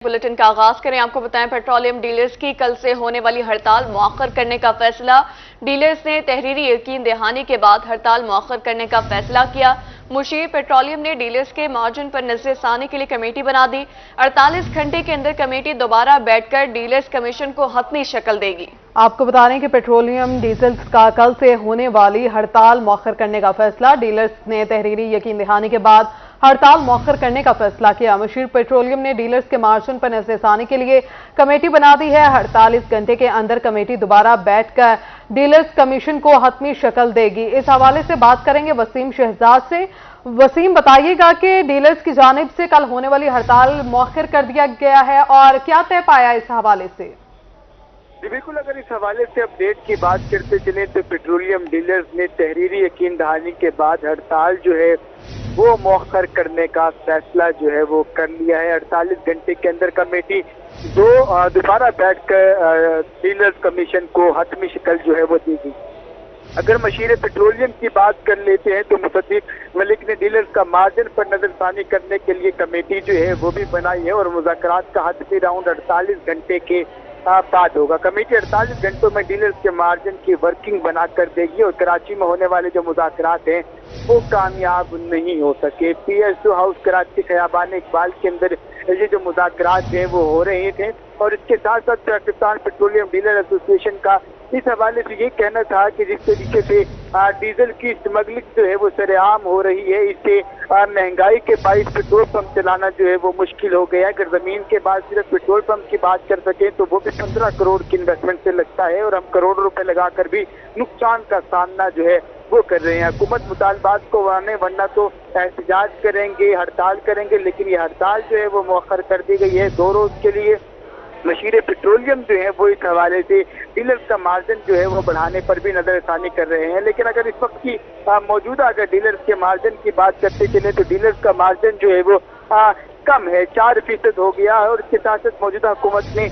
Bulletin का आगाज करें। आपको बताएं, पेट्रोलियम डीलर्स की कल से होने वाली हड़ताल मौखर करने का फैसला। डीलर्स ने तहरीरी यकीन दहानी के बाद हड़ताल मौखर करने का फैसला किया। मुशीर पेट्रोलियम ने डीलर्स के मार्जिन पर नजरसानी के लिए कमेटी बना दी। 48 घंटे के अंदर कमेटी दोबारा बैठकर डीलर्स कमीशन को हतमी शक्ल देगी। आपको बता दें कि पेट्रोलियम डीजल्स का कल से होने वाली हड़ताल मौखर करने का फैसला। डीलर्स ने तहरीरी यकीन दहानी के बाद हड़ताल मौखर करने का फैसला किया। मुशीर पेट्रोलियम ने डीलर्स के मार्जिन पर नजरसानी के लिए कमेटी बना दी है। 48 घंटे के अंदर कमेटी दोबारा बैठकर डीलर्स कमीशन को हतमी शक्ल देगी। इस हवाले से बात करेंगे वसीम शहजाद से। वसीम, बताइएगा कि डीलर्स की जानिब से कल होने वाली हड़ताल मौखर कर दिया गया है और क्या तय पाया इस हवाले से? जी बिल्कुल, अगर इस हवाले से अपडेट की बात करते चले तो पेट्रोलियम डीलर्स ने तहरीरी यकीन दहानी के बाद हड़ताल जो है वो मौखर करने का फैसला जो है वो कर लिया है। 48 घंटे के अंदर कमेटी दोबारा बैठकर डीलर्स कमीशन को हतमी शक्ल जो है वो देगी। अगर मशीर पेट्रोलियम की बात कर लेते हैं तो मुसद्दिक मलिक ने डीलर्स का मार्जिन पर नजरसानी करने के लिए कमेटी जो है वो भी बनाई है और मुज़ाकरात का हतमी राउंड 48 घंटे के बाद होगा। कमेटी 48 घंटों में डीलर्स के मार्जिन की वर्किंग बना कर देगी और कराची में होने वाले जो मुज़ाकरात हैं वो कामयाब नहीं हो सके। PSO हाउस कराची खयाबान इकबाल के अंदर ये जो मुज़ाकरात हैं वो हो रहे थे और इसके साथ साथ पाकिस्तान पेट्रोलियम डीलर एसोसिएशन का इस हवाले से ये कहना था कि जिस तरीके से डीजल की स्मगलिंग जो है वो सरेआम हो रही है, इससे महंगाई के बाइस पेट्रोल पंप चलाना जो है वो मुश्किल हो गया है। अगर जमीन के बाद सिर्फ पेट्रोल पंप की बात कर सकें तो वो भी 15 करोड़ की इन्वेस्टमेंट से लगता है और हम करोड़ों रुपए लगाकर भी नुकसान का सामना जो है वो कर रहे हैं। हुकूमत मुतालबात को माने वरना तो एहतजाज करेंगे, हड़ताल करेंगे, लेकिन ये हड़ताल जो है वो मौखर कर दी गई है 2 रोज के लिए। मशीर पेट्रोलियम जो है वो इस हवाले से डीलर्स का मार्जिन जो है वो बढ़ाने पर भी नजरसानी कर रहे हैं। लेकिन अगर इस वक्त की मौजूदा अगर डीलर्स के मार्जिन की बात करते चले तो डीलर्स का मार्जिन जो है वो कम है, 4% हो गया है और इसके साथ साथ मौजूदा हुकूमत ने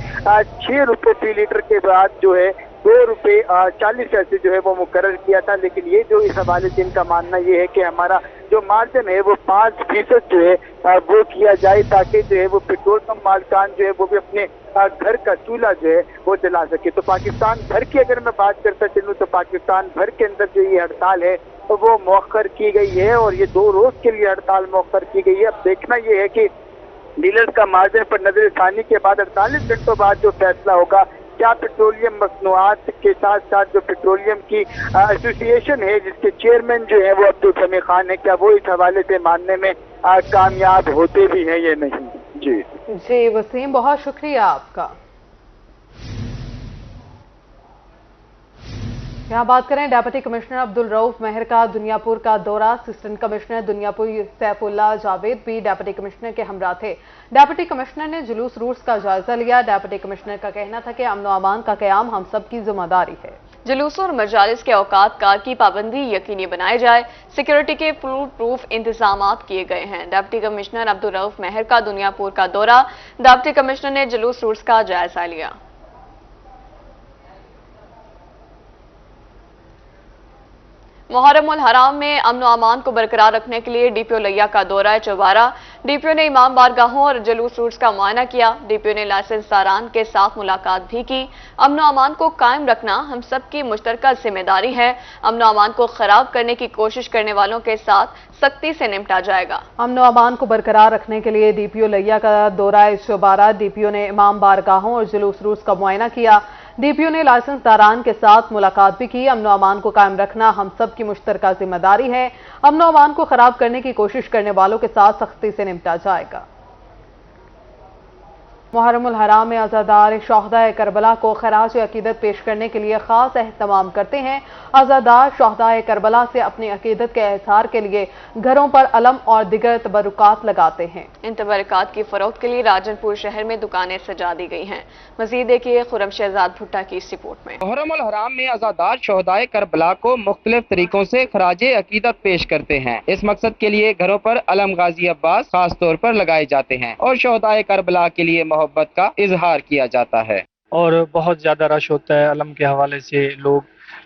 6 रुपये फी लीटर के बाद जो है 2 रुपये 40 पैसे जो है वो मुकर्रर किया था। लेकिन ये जो इस हवाले से इनका मानना ये है कि हमारा जो मार्जिन है वो 5% जो है वो किया जाए ताकि जो है वो पेट्रोल पंप मालिकान जो है वो भी अपने घर का चूल्हा जो है वो जला सके। तो पाकिस्तान भर की अगर मैं बात करता चलूँ तो पाकिस्तान भर के अंदर जो ये हड़ताल है तो वो मौखर की गई है और ये 2 रोज के लिए हड़ताल मौखर की गई है। अब देखना ये है कि डीलर्स का मार्जिन पर नजरसानी के बाद 48 घंटों बाद जो फैसला होगा, क्या पेट्रोलियम मसनूआत के साथ साथ जो पेट्रोलियम की एसोसिएशन है जिसके चेयरमैन जो है वो अब्दुल समी खान है, क्या वो इस हवाले से मानने में कामयाब होते भी हैं या नहीं। जी वसीम, बहुत शुक्रिया आपका। यहाँ बात करें डिप्टी कमिश्नर अब्दुल रऊफ मेहर का दुनियापुर का दौरा। असिस्टेंट कमिश्नर दुनियापुर सैफुल्लाह जावेद भी डिप्टी कमिश्नर के हमरा थे। डिप्टी कमिश्नर ने जुलूस रूट्स का जायजा लिया। डिप्टी कमिश्नर का कहना था कि अमन व अमान का क़याम हम सब की जिम्मेदारी है। जुलूसों और मजालिस के औकात कार की पाबंदी यकीनी बनाए जाए। सिक्योरिटी के फुल प्रूफ इंतजाम किए गए हैं। डिप्टी कमिश्नर अब्दुल रऊफ मेहर का दुनियापुर का दौरा। डिप्टी कमिश्नर ने जुलूस रूट्स का जायजा लिया। मुहर्रमुल हराम में अमन व अमान को बरकरार रखने के लिए डीपीओ लिया का दौरा चौबारा। डीपीओ ने इमाम बारगाहों और जुलूस रूट्स का मुआयना किया। डीपीओ ने लाइसेंसदारान के साथ मुलाकात भी की। अमन व अमान को कायम रखना हम सब की मुश्तरका जिम्मेदारी है। अमन व अमान को खराब करने की कोशिश करने वालों के साथ सख्ती से निपटा जाएगा। अमन व अमान को बरकरार रखने के लिए डीपीओ लिया का दौरा चौबारा। डीपीओ ने इमाम बारगाहों और जुलूस रूट्स का मुआयना किया। डीपीओ ने लाइसेंसदारान के साथ मुलाकात भी की। अमन व अमान को कायम रखना हम सब की मुश्तरका जिम्मेदारी है। अमन व अमान को खराब करने की कोशिश करने वालों के साथ सख्ती से निपटा जाएगा। मुहर्रमुल हराम में अज़ादार शोहदाए करबला को खराज अकीदत पेश करने के लिए खास एहतमाम करते हैं। अज़ादार शोहदाए करबला से अपनी अकीदत के इज़हार के लिए घरों पर अलम और दिगर तबरुकात लगाते हैं। इन तबरुकात की फरोख्त के लिए राजनपुर शहर में दुकानें सजा दी गई हैं। मजीद देखिए खुर्रम शहजाद भुट्टा की इस रिपोर्ट में। मुहर्रमुल हराम में अज़ादार शोहदाए करबला को मुख्तलिफ तरीकों से खराज अकीदत पेश करते हैं। इस मकसद के लिए घरों पर अलम गाजी अब्बास खास तौर पर लगाए जाते हैं और शोहदाए करबला के लिए मोहब्बत का इजहार किया जाता है। और बहुत ज़्यादा रश होता है। अलम के हवाले से लोग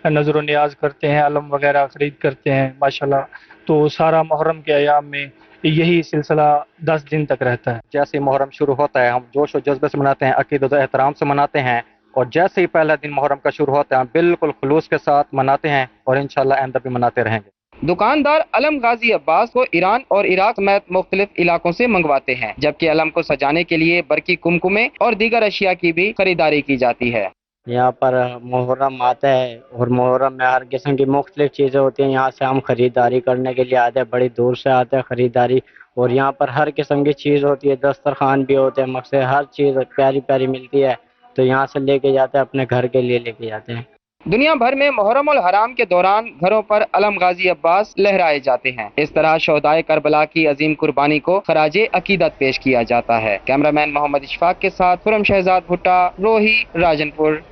नजर व नियाज करते हैं, अलम वगैरह खरीद करते हैं। माशाल्लाह तो सारा मुहर्रम के अयाम में यही सिलसिला 10 दिन तक रहता है। जैसे ही मुहर्रम शुरू होता है हम जोश और जज्बे से मनाते हैं, अकीदत और एहतराम से मनाते हैं, और जैसे ही पहला दिन मुहर्रम का शुरू होता है हम बिल्कुल खुलूस के साथ मनाते हैं और इंशाल्लाह आइंदा भी मनाते रहेंगे। दुकानदार अलम गाजी अब्बास को ईरान और इराक समेत मुख्तलिफ इलाकों से मंगवाते हैं, जबकि अलम को सजाने के लिए बरकी कुमकुमे और दीगर अशिया की भी खरीदारी की जाती है। यहाँ पर मुहर्रम आता है और मुहर्रम में हर किस्म की मुख्तलिफ चीज़ें होती हैं। यहाँ से हम ख़रीदारी करने के लिए आते हैं, बड़ी दूर से आते हैं ख़रीदारी, और यहाँ पर हर किस्म की चीज़ होती है, दस्तरखान भी होते हैं, मकसद हर चीज़ प्यारी प्यारी मिलती है, तो यहाँ से लेके जाते हैं, अपने घर के लिए लेके जाते हैं। दुनिया भर में मुहर्रम उल हराम के दौरान घरों पर अलम गाजी अब्बास लहराए जाते हैं। इस तरह शोहदाए करबला की अजीम कुर्बानी को खराजे अकीदत पेश किया जाता है। कैमरामैन मोहम्मद इशफाक के साथ खुरम शहजाद भुट्टा, रोही, राजनपुर।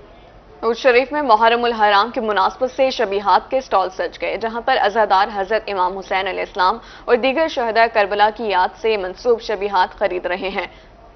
उस शरीफ में मुहर्रम उल हराम की मुनासबत से शबीहात के स्टॉल सज गए, जहां पर अज़ादार हजरत इमाम हुसैन अलैहिस्सलाम और दीगर शहदा करबला की याद से मंसूब शबीहात खरीद रहे हैं,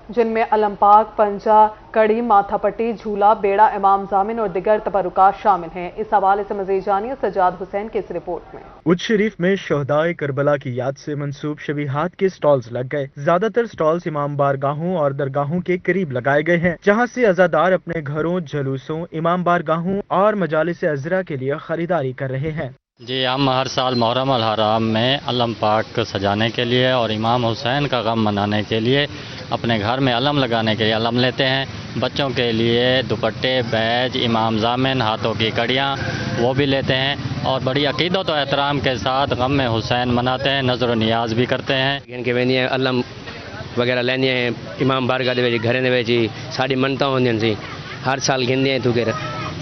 जिनमें अलम पाक, पंजा, कड़ी, माथा पट्टी, झूला, बेड़ा, इमाम जामिन और दिगर तबरुकात शामिल हैं। इस हवाले से मज़ीद जानिए सज्जाद हुसैन की इस रिपोर्ट में। उज शरीफ में शहदाए करबला की याद से मंसूब शबीहात के स्टॉल्स लग गए। ज्यादातर स्टॉल्स इमाम बारगाहों और दरगाहों के करीब लगाए गए हैं, जहां से अज़ादार अपने घरों, जुलूसों, इमाम बारगाहों और मजालिस अज़रा के लिए खरीदारी कर रहे हैं। जी, हम हर साल मुहर्रम अल हराम में अलम पाक सजाने के लिए और इमाम हुसैन का गम मनाने के लिए अपने घर में अलम लगाने के लिए अलम लेते हैं। बच्चों के लिए दुपट्टे, बैज, इमाम जामिन, हाथों की कड़ियाँ वो भी लेते हैं, और बड़ी अकीदत और एहतराम के साथ गम में हुसैन मनाते हैं, नज़र व नियाज भी करते हैं। अलम वगैरह लेने हैं इमाम बारगाह दे घरे दे साड़ी मनता होंदी हर साल गिनते तू के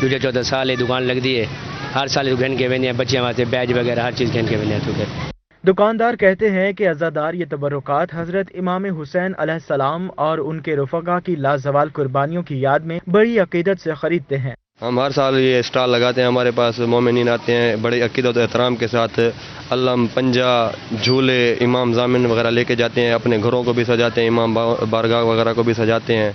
दूजे चौथे साल ये दुकान लगती है, हर साल घन के वेंदियाँ बच्चियाँ वास्ते बैज वगैरह हर चीज़ घन के वेंदियाँ तू के। दुकानदार कहते हैं कि अज़ादार ये तबरुकात हजरत इमाम हुसैन अलैहिस्सलाम और उनके रफ़क़ा की लाजवाल कुर्बानियों की याद में बड़ी अकीदत से खरीदते हैं। हम हर साल ये स्टॉल लगाते हैं, हमारे पास मोमिनीन आते हैं, बड़े अकीदत और एहतराम के साथ अलम, पंजा, झूले, इमाम जामिन वगैरह लेके जाते हैं, अपने घरों को भी सजाते हैं, इमाम बारगाह वगैरह को भी सजाते हैं।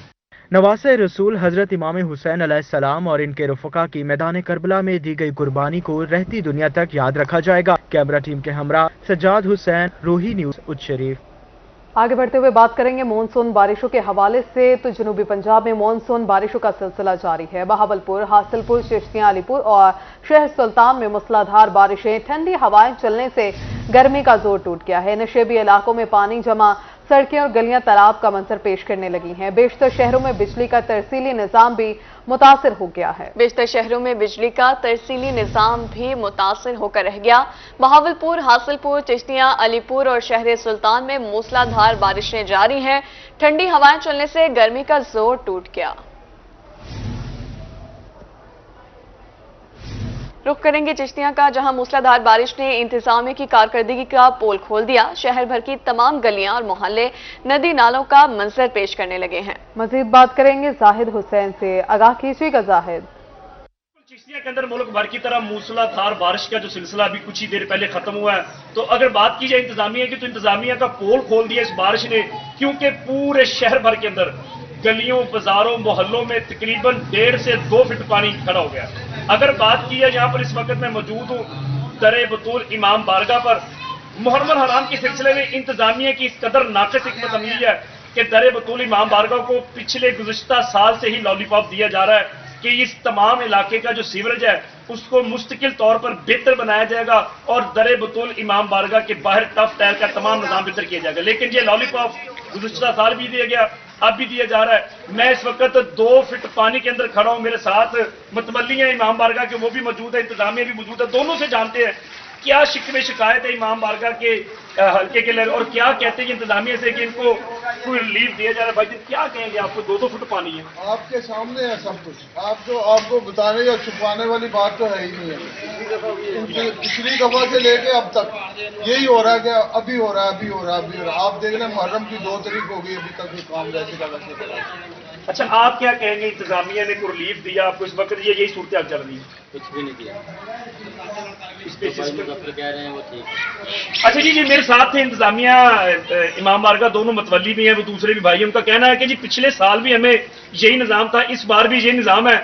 नवासे रसूल हजरत इमाम हुसैन अलैहिस्सलाम और इनके रफ़क़ा की मैदान करबला में दी गई कुर्बानी को रहती दुनिया तक याद रखा जाएगा। कैमरा टीम के हमरा सज्जाद हुसैन, रोही न्यूज़, उज शरीफ। आगे बढ़ते हुए बात करेंगे मॉनसून बारिशों के हवाले से। तो जनूबी पंजाब में मॉनसून बारिशों का सिलसिला जारी है। बहावलपुर, हासिलपुर, चिश्तियां, अलीपुर और शहर सुल्तान में मूसलाधार बारिशें, ठंडी हवाएं चलने से गर्मी का जोर टूट गया है। नशेबी इलाकों में पानी जमा, सड़कें और गलियां तालाब का मंजर पेश करने लगी हैं। बेशतर शहरों में बिजली का तरसीली निज़ाम भी मुतासिर हो गया है। बेशतर शहरों में बिजली का तरसीली निज़ाम भी मुतासिर होकर रह गया। बहावलपुर, हासिलपुर, चिश्तियां, अलीपुर और शहर सुल्तान में मूसलाधार बारिशें जारी हैं। ठंडी हवाएं चलने से गर्मी का जोर टूट गया। रुख करेंगे चिश्तियां का, जहां मूसलाधार बारिश ने इंतजामिया की कारकर्दगी का पोल खोल दिया। शहर भर की तमाम गलियां और मोहल्ले नदी नालों का मंजर पेश करने लगे हैं। मजीद बात करेंगे जाहिद हुसैन से। आगाह कीजिएगा जाहिद। चिश्तिया के अंदर मुल्क भर की तरह मूसलाधार बारिश का जो सिलसिला अभी कुछ ही देर पहले खत्म हुआ है, तो अगर बात की जाए इंतजामिया की, तो इंतजामिया का पोल खोल दिया इस बारिश ने, क्योंकि पूरे शहर भर के अंदर गलियों, बाजारों, मोहल्लों में तकरीबन 1.5 से 2 फीट पानी खड़ा हो गया। अगर बात की है, यहाँ पर इस वक्त मैं मौजूद हूँ दरे बतूल इमाम बारगाह पर। मुहर्रम हराम के सिलसिले में इंतजामिया की इस कदर नाक़िस हिकमत अमली है कि दरे बतूल इमाम बारगाह को पिछले गुज़िश्ता साल से ही लॉलीपॉप दिया जा रहा है कि इस तमाम इलाके का जो सीवरेज है उसको मुस्तकिल तौर पर बेहतर बनाया जाएगा और दरे बतूल इमाम बारगाह के बाहर टफ टायर का तमाम निजाम बेहतर किया जाएगा। लेकिन ये लॉलीपॉप गुज़िश्ता साल भी दिया गया, अब भी दिया जा रहा है। मैं इस वक्त 2 फीट पानी के अंदर खड़ा हूं, मेरे साथ मतवल्ली हैं इमाम बारगाह के, वो भी मौजूद है, इंतजामिया भी मौजूद है। दोनों से जानते हैं क्या शिकवे शिकायत है इमाम बारगाह के हल्के के लिए, और क्या कहते हैं इंतजामिया से कि इनको कोई रिलीफ दिया जा रहा है। भाई क्या कहेंगे, आपको 2-2 फुट पानी है, आपके सामने है सब कुछ, आपको बताने या छुपाने वाली बात तो है ही नहीं है। पिछली दफा से लेके अब तक यही हो रहा है कि अभी हो रहा है, अभी हो रहा है, अभी हो रहा है। आप देख लें मुहर्रम की 2 तारीख हो गई, अभी तक ये काम वैसे का वैसे चला। अच्छा, आप क्या कहेंगे, इंतजामिया ने कोई रिलीफ दिया आपको इस वक्त, ये यही सूरत चल रही है? कुछ भी नहीं किया, कह रहे हैं वो ठीक। अच्छा जी, मेरे साथ थे इंतजामिया इमाम बारगाह, दोनों मतवली भी हैं, वो दूसरे भी भाई, उनका कहना है कि जी पिछले साल भी हमें यही निज़ाम था, इस बार भी यही निज़ाम है।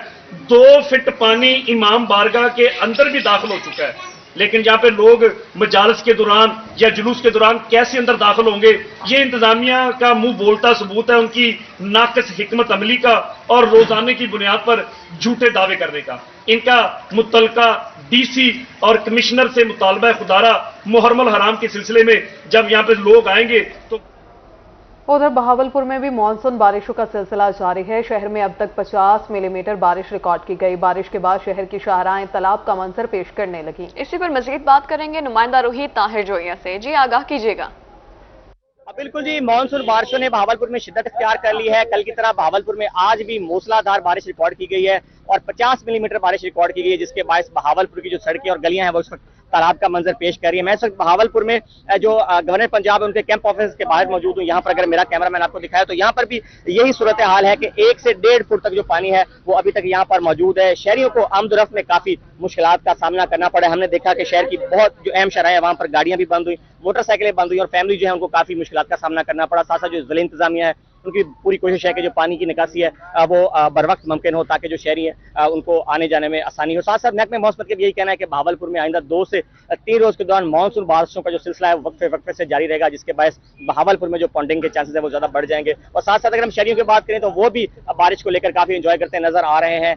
2 फीट पानी इमाम बारगाह के अंदर भी दाखिल हो चुका है। लेकिन जहाँ पे लोग मजालस के दौरान या जुलूस के दौरान कैसे अंदर दाखिल होंगे, ये इंतजामिया का मुंह बोलता सबूत है उनकी नाक़िस हिकमत अमली का और रोजाने की बुनियाद पर झूठे दावे करने का। इनका मुतलका डीसी और कमिश्नर से मुतालबा खुदारा मुहर्रम हराम के सिलसिले में जब यहाँ पे लोग आएंगे तो। उधर बहावलपुर में भी मानसून बारिशों का सिलसिला जारी है। शहर में अब तक 50 मिलीमीटर बारिश रिकॉर्ड की गई। बारिश के बाद शहर की शाहराएं तालाब का मंजर पेश करने लगी। इसी पर मजीद बात करेंगे नुमाइंदा रोहित ताहिर जोइया से। जी आगाह कीजिएगा। बिल्कुल जी, मानसून बारिशों ने बहावलपुर में शिद्दत इख्तियार कर ली है। कल की तरह बहावलपुर में आज भी मूसलाधार बारिश रिकॉर्ड की गई है और 50 मिलीमीटर बारिश रिकॉर्ड की गई है, जिसके बायस बहावलपुर की जो सड़कें और गलियां हैं वो इस वक्त तालाब का मंजर पेश कर रही है। मैं इस वक्त बहावलपुर में जो गवर्नर पंजाब है उनके कैंप ऑफिस के बाहर मौजूद हूँ। यहाँ पर अगर मेरा कैमरामैन आपको दिखाया तो यहाँ पर भी यही सूरत हाल है कि 1 से 1.5 फुट तक जो पानी है वो अभी तक यहाँ पर मौजूद है। शहरियों को आमदोरफ्त में काफी मुश्किलात का सामना करना पड़ा। हमने देखा कि शहर की बहुत जो अहम शहराएं वहाँ पर गाड़ियां भी बंद हुई, मोटरसाइकिलें बंद हुई और फैमिली जो है उनको काफी मुश्किलात का सामना करना पड़ा। साथ साथ जो जिला इंतजामिया है उनकी पूरी कोशिश है कि जो पानी की निकासी है वो बर वक्त मुमकिन हो ताकि जो शहरी है उनको आने जाने में आसानी हो। साथ साथ महकमे मौसम का यही कहना है कि बहावलपुर में आइंदा 2 से 3 रोज के दौरान मानसून बारिशों का जो सिलसिला है वक्फे से जारी रहेगा, जिसके बायस बहावलपुर में जो पॉन्डिंग के चांसेस है वो ज्यादा बढ़ जाएंगे। और साथ साथ अगर हम शहरियों की बात करें तो वो भी बारिश को लेकर काफी इंजॉय करते नजर आ रहे हैं।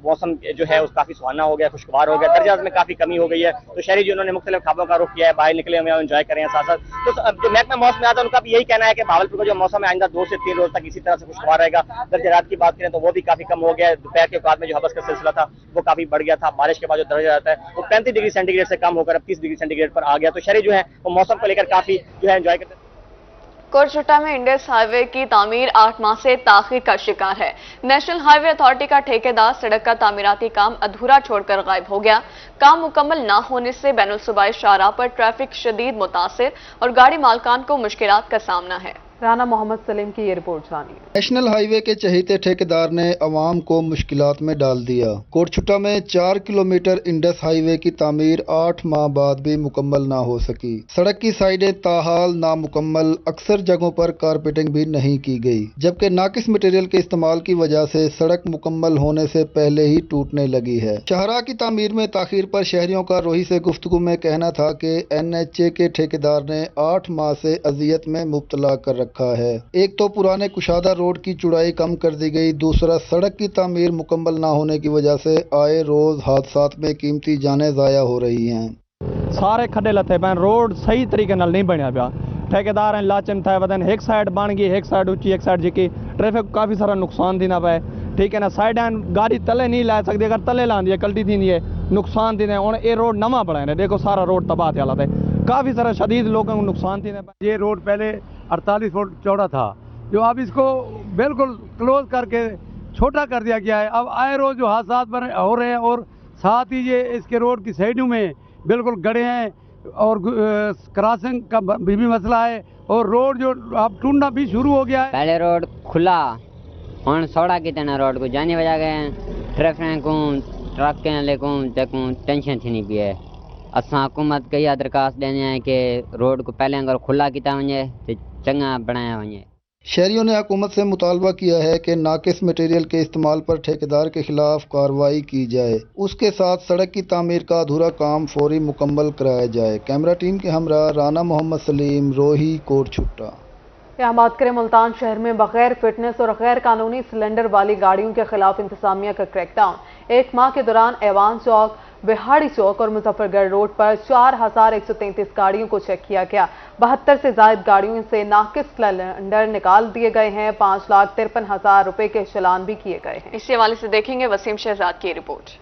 मौसम जो है काफी सुहाना हो गया, खुशगवार हो गया, दर्जा में काफी कमी हो गई है। तो शहरी जिन्होंने मुख्तलिफ खाबों का रुख किया है, बाहर निकले हुए एंजॉय कर रहे हैं। साथ साथ तो जो महकमा मौसम में आता है उनका भी यही कहना है कि बहावलपुर का जो मौसम है आइंदा 2 से 3 रोज तक इसी तरह से खुशगवार रहेगा। दर्जा रात की बात करें तो वो भी काफी कम हो गया है। दोपहर के बाद में जो हबस का सिलसिला था वो काफी बढ़ गया था। बारिश के बाद जो दर्जा रहता है वो 35 डिग्री सेंटीग्रेड से कम होकर अब 30 डिग्री सेंटीग्रेड पर आ गया। तो शहरी जो है वो मौसम को लेकर काफी जो है एंजॉय करते हैं। कोटचुट्टा में इंडस हाईवे की तामीर 8 माह से ताखीर का शिकार है। नेशनल हाईवे अथॉरिटी का ठेकेदार सड़क का तामीराती काम अधूरा छोड़कर गायब हो गया। काम मुकम्मल न होने से बैनुल सूबाई शाहराह पर ट्रैफिक शदीद मुतासिर और गाड़ी मालकान को मुश्किलात का सामना है। राना मोहम्मद सलीम की ये रिपोर्ट जानिए। नेशनल हाईवे के चहेते ठेकेदार ने अवाम को मुश्किलात में डाल दिया। कोटचुट्टा में 4 किलोमीटर इंडस हाईवे की तामीर 8 माह बाद भी मुकम्मल ना हो सकी। सड़क की साइडें ताहाल नामुकम्मल, अक्सर जगहों पर कारपेटिंग भी नहीं की गई, जबकि नाकिस मटेरियल के इस्तेमाल की वजह से सड़क मुकम्मल होने से पहले ही टूटने लगी है। शाहराह की तामीर में ताखीर पर शहरियों का रोही से गुफ्तगू में कहना था कि NHA के ठेकेदार ने 8 माह से अजियत में मुब्तला कर रखा है। एक तो पुराने कुशादा रोड की चौड़ाई कम कर दी गई, दूसरा सड़क की तामीर मुकम्मल ना होने की वजह से आए रोज हादसात में कीमती जानें ज़ाया हो रही हैं। सारे खड्डे लथे पैन, रोड सही तरीके नाल नहीं बनया पिया। ठेकेदार लाचन था वदन एक साइड बन गई, एक साइड उची, एक साइड जी ट्रैफिक को काफ़ी सारा नुकसान थी ना पाए। ठीक है ना, साइड गाड़ी तले नहीं ला सकती, अगर तले लांदी है कल्टी थी है नुकसान थी। और ये रोड नवा बना है, देखो सारा रोड तबाह थे हालत है, काफ़ी सारा शदीद लोगों को नुकसान थी। ये रोड पहले 48 फुट चौड़ा था, जो अब इसको बिल्कुल क्लोज करके छोटा कर दिया गया है। अब आए रोज जो हादसात हो रहे हैं और साथ ही ये इसके रोड की साइडों में बिल्कुल गड्ढे हैं और क्रॉसिंग का भी मसला है और रोड जो अब टूटना भी शुरू हो गया है। पहले रोड खुला और सोड़ा कितना रोड को जाने वजह गए ट्रैफिक को ट्रक के लेको तक टेंशन थी नहीं पी है। असां हुकूमत के इहा दरख़्वास्त ॾियणी आहे कि रोड को पहले अगर खुला किया वञे तो चंगा बनाया वञे। शहरियों ने हुकूमत से मुतालबा किया है कि नाकिस मटेरियल के इस्तेमाल पर ठेकेदार के खिलाफ कार्रवाई की जाए, उसके साथ सड़क की तामीर का अधूरा काम फौरी मुकम्मल कराया जाए। कैमरा टीम के हमरा राना मोहम्मद सलीम, रोही, कोटचुट्टा। यहाँ बात करें मुल्तान शहर में बगैर फिटनेस और गैर कानूनी सिलेंडर वाली गाड़ियों के खिलाफ इंतजामिया का क्रैकडाउन। 1 माह के दौरान ऐवान चौक, बिहाड़ी चौक और मुजफ्फरगढ़ रोड पर 4133 गाड़ियों को चेक किया गया। 72 से ज्यादा गाड़ियों से नाकिस सिलेंडर निकाल दिए गए हैं। 5,53,000 रुपए के चालान भी किए गए हैं। इसी हवाले से देखेंगे वसीम शहजाद की रिपोर्ट।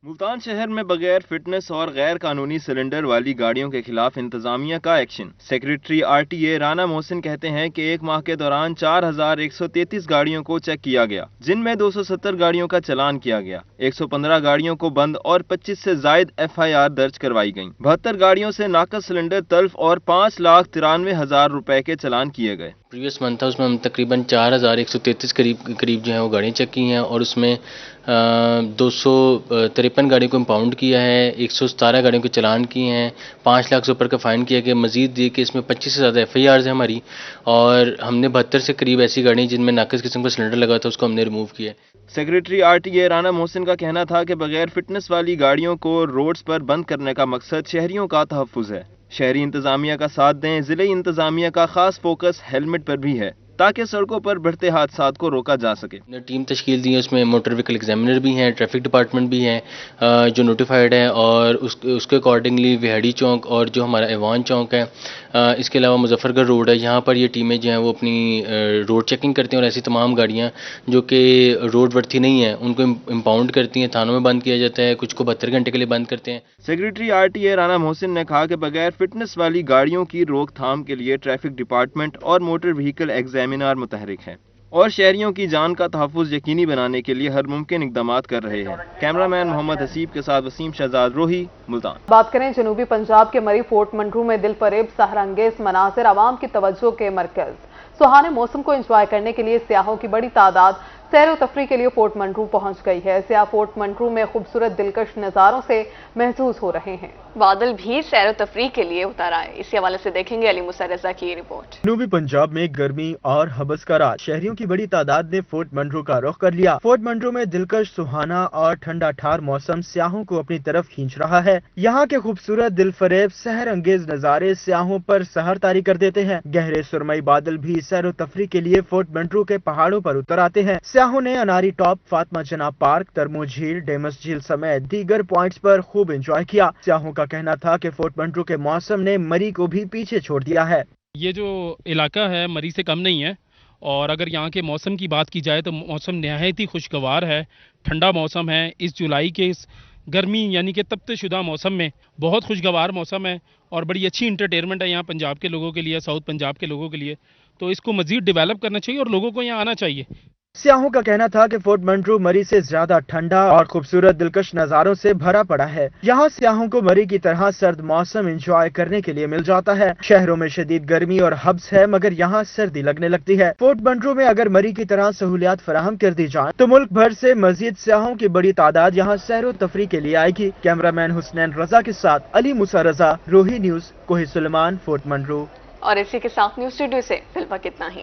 मुल्तान शहर में बगैर फिटनेस और गैर कानूनी सिलेंडर वाली गाड़ियों के खिलाफ इंतजामिया का action. Secretary RTA Rana Mohsin कहते हैं कि 1 माह के दौरान 4133 गाड़ियों को चेक किया गया, जिनमें 270 गाड़ियों का चालान किया गया। 115 गाड़ियों को बंद और 25 से जायद FIR दर्ज करवाई गयी। 72 गाड़ियों से नाकस सिलेंडर तल्फ और 5,93,000 रुपए के चालान किए गए। پریویس منتھ تھا، اس میں ہم تقریباً 4133 قریب جو ہیں وہ گاڑیاں چیک کی ہیں، اور اس میں 253 گاڑیوں کو امپاؤنڈ کیا ہے، 117 گاڑیوں کو چلان کیے ہیں، 5 لاکھ سے اوپر کا فائن کیا گیا۔ مزید یہ کہ اس میں 25 سے زیادہ FIRs ہیں ہماری، اور ہم نے 72 سے قریب ایسی گاڑیاں جن میں ناقص قسم کا سلنڈر لگا تھا اس کو ہم نے ریموو کیا ہے۔ سیکریٹری RTA رانا محسن کا کہنا تھا کہ بغیر فٹنس والی گاڑیوں کو روڈز پر بند کرنے کا مقصد شہریوں کا تحفظ ہے۔ شہری انتظامیہ کا ساتھ دیں، ضلعی انتظامیہ کا خاص فوکس ہیلمٹ پر بھی ہے تاکہ سڑکوں پر بڑھتے حادثات کو روکا جا سکے۔ ٹیم تشکیل دی ہے، اس میں موٹر وہیکل ایگزامینر بھی ہیں، ٹریفک ڈپارٹمنٹ بھی ہیں جو نوٹیفائڈ ہے، اور اس کے اکارڈنگلی وہاڑی چوک اور جو ہمارا ایوان چوک ہے، اس کے علاوہ مظفر گڑھ روڈ ہے، یہاں پر یہ ٹیمیں جو ہیں وہ اپنی روڈ چیکنگ کرتی ہیں، اور ایسی تمام گاڑیاں جو کہ روڈ ورتھی نہیں ہیں ان کو امپاؤنڈ کرتی ہیں، تھانوں میں بند کیا جاتا ہے، کچھ کو 72 گھنٹے کے لیے بند کرتے ہیں۔ سیکریٹری RTA رانا محسن نے کہا کہ بغیر فٹنس والی گاڑیوں کی روک تھام کے لیے ٹریفک ڈپارٹمنٹ اور موٹر وہیکل ایگزامینر متحرک ہیں، اور شہریوں کی جان کا تحفظ یقینی بنانے کے لیے ہر ممکن اقدامات کر رہے ہیں۔ کیمرامین محمد حسیب کے ساتھ وسیم شہزاد، روہی، ملتان۔ بات کریں جنوبی پنجاب کے مری فورٹ منٹرو میں دل فریب سحر انگیز مناظر عوام کی توجہ کے مرکز۔ سہانے موسم کو انجوائے کرنے کے لیے سیاحوں کی بڑی تعداد سیر و تفریح کے لیے فورٹ منٹرو پہنچ گئی ہے۔ سیاح فورٹ منٹرو میں خوبصورت دلکش نظاروں سے محظوظ ہو رہے ہیں۔ بادل بھی سیر و تفریح کے لیے اتر آئے، اسی حوالے سے دیکھیں گے علی موسیٰ رضا کی یہ رپورٹ۔ جنوبی پنجاب میں گرمی اور حبس کا راج، شہریوں کی بڑی تعداد نے فورٹ منٹرو کا رخ کر لیا۔ فورٹ منٹرو میں دلکش، سہانا اور ٹھنڈا ٹھار موسم سیاحوں کو اپنی طرف کھینچ رہا ہے۔ یہاں کے خوبصورت دل فریب سحر انگیز نظارے سیاحوں پر سحر طاری کر دیتے ہیں۔ گہرے سرمئی بادل بھی سیر و تفریح کے لیے فورٹ منٹرو کے پہاڑوں پر اتر آتے ہیں۔ سیاحوں نے اناری ٹاپ، فاطمہ جناح پارک، ترمو جھیل، ڈیمس جھیل سمیت دیگر پوائنٹس پر خوب انجوائے کیا۔ سیاحوں کا کہنا تھا کہ فورٹ منٹرو کے موسم نے مری کو بھی پیچھے چھوڑ دیا ہے۔ یہ جو علاقہ ہے مری سے کم نہیں ہے، اور اگر یہاں کے موسم کی بات کی جائے تو موسم نہایت ہی خوشگوار ہے، ٹھنڈا موسم ہے۔ اس جولائی کے اس گرمی یعنی کہ تپتے شدہ موسم میں بہت خوشگوار موسم ہے، اور بڑی اچھی انٹرٹینمنٹ ہے یہاں پنجاب کے لوگوں کے لیے، ساؤتھ پنجاب کے لوگوں کے لیے، تو اس کو مزید ڈیولپ کرنا چاہیے اور لوگوں کو یہاں آنا چاہیے۔ سیاحوں کا کہنا تھا کہ فورٹ منٹرو مری سے زیادہ ٹھنڈا اور خوبصورت دلکش نظاروں سے بھرا پڑا ہے۔ یہاں سیاحوں کو مری کی طرح سرد موسم انجوائے کرنے کے لیے مل جاتا ہے۔ شہروں میں شدید گرمی اور حبس ہے، مگر یہاں سردی لگنے لگتی ہے۔ فورٹ منٹرو میں اگر مری کی طرح سہولیات فراہم کر دی جائیں تو ملک بھر سے مزید سیاحوں کی بڑی تعداد یہاں سیر و تفریح کے لیے آئے گی۔ کیمرامین حسنین رضا کے ساتھ علی موسیٰ رضا، روہی نیوز، کوہ سلیمان، فورٹ منٹرو۔ اور اسی کے ساتھ نیوز اسٹوڈیو سے فی الوقت اتنا ہی۔